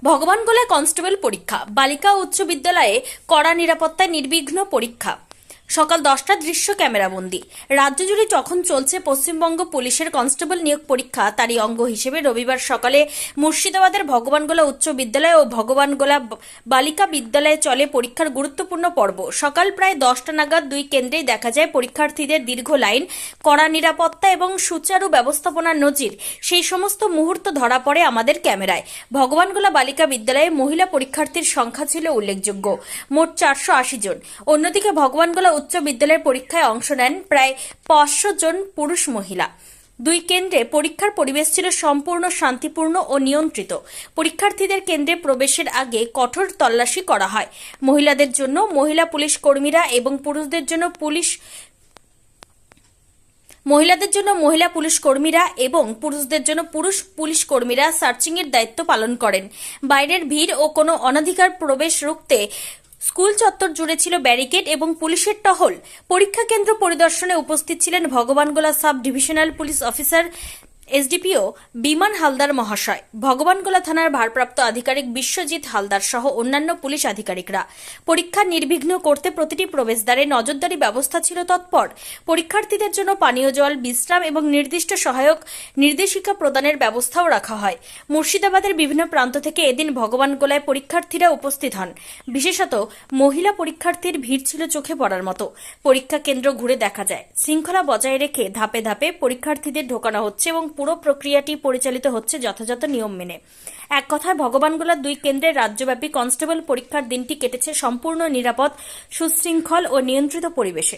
ভগবানগোলায় constable পরীক্ষা, বালিকা উচ্চ বিদ্যালয়ে কড়া নিরাপত্তায় নির্বিঘ্ন পরীক্ষা। সকাল 10টার দৃশ্য ক্যামেরাবন্দি। রাজ্য জুড়ে যখন চলছে পশ্চিমবঙ্গ পুলিশের কনস্টেবল নিয়োগ পরীক্ষা, তারই অঙ্গ হিসেবে রবিবার সকালে মুর্শিদাবাদের ভগবানগোলা উচ্চ বিদ্যালয় ও ভগবানগোলা বালিকা বিদ্যালয়ে চলে পরীক্ষার গুরুত্বপূর্ণ পর্ব। সকাল প্রায় 10টা নাগাদ দুই কেন্দ্রেই দেখা যায় পরীক্ষার্থীদের দীর্ঘ লাইন, কড়া নিরাপত্তা এবং সুচারু ব্যবস্থাপনার নজির। সেই সমস্ত মুহূর্ত ধরা পড়ে আমাদের ক্যামেরায়। ভগবানগোলা বালিকা বিদ্যালয়ে মহিলা পরীক্ষার্থীর সংখ্যা ছিল উল্লেখযোগ্য, মোট 480 জন। অন্যদিকে ভগবানগোলা উচ্চ বিদ্যালয়ের পরীক্ষায় অংশ নেন প্রায় 500 জন পুরুষ মহিলা। দুই কেন্দ্রে পরীক্ষার পরিবেশ ছিল সম্পূর্ণ শান্তিপূর্ণ ও নিয়ন্ত্রিত। পরীক্ষার্থীদের কেন্দ্রে প্রবেশের আগে কঠোর তল্লাশি করা হয়। মহিলাদের জন্য মহিলা পুলিশ কর্মীরা এবং পুরুষদের জন্য মহিলা পুলিশ কর্মীরা এবং পুরুষদের জন্য পুরুষ পুলিশ কর্মীরা সার্চিংয়ের দায়িত্ব পালন করেন। বাইরের ভিড় ও কোনো অনধিকার প্রবেশ রুখতে স্কুল চত্বর জুড়ে ছিল ব্যারিকেড এবং পুলিশের টহল। পরীক্ষা কেন্দ্র পরিদর্শনে উপস্থিত ছিলেন Bhagwangola sub divisional police officer SDPO Biman Haldar মহাশয়, ভগবানগোলা থানার ভারপ্রাপ্ত আধিকারিক বিশ্বজিৎ হালদার সহ অন্যান্য পুলিশ আধিকারিকরা। পরীক্ষা নির্বিঘ্ন করতে প্রতিটি প্রবেশদ্বারে নজরদারি ব্যবস্থা ছিল তৎপর। পরীক্ষার্থীদের জন্য পানীয় জল, বিশ্রাম এবং নির্দিষ্ট সহায়ক নির্দেশিকা প্রদানের ব্যবস্থাও রাখা হয়। মুর্শিদাবাদের বিভিন্ন প্রান্ত থেকে এদিন ভগবানগোলায় পরীক্ষার্থীরা উপস্থিত হন। বিশেষত মহিলা পরীক্ষার্থীর ভিড় ছিল চোখে পড়ার মতো। পরীক্ষা কেন্দ্র ঘুরে দেখা যায় শৃঙ্খলা বজায় রেখে ধাপে ধাপে পরীক্ষার্থীদের ঢোকানো হচ্ছে এবং পুরো প্রক্রিয়াটি পরিচালিত হচ্ছে যথাযথ নিয়ম মেনে। এক কথায় ভগবানগোলার দুই কেন্দ্রের রাজ্যব্যাপী কনস্টেবল পরীক্ষার দিনটি কেটেছে সম্পূর্ণ নিরাপদ, সুশৃঙ্খল ও নিয়ন্ত্রিত পরিবেশে।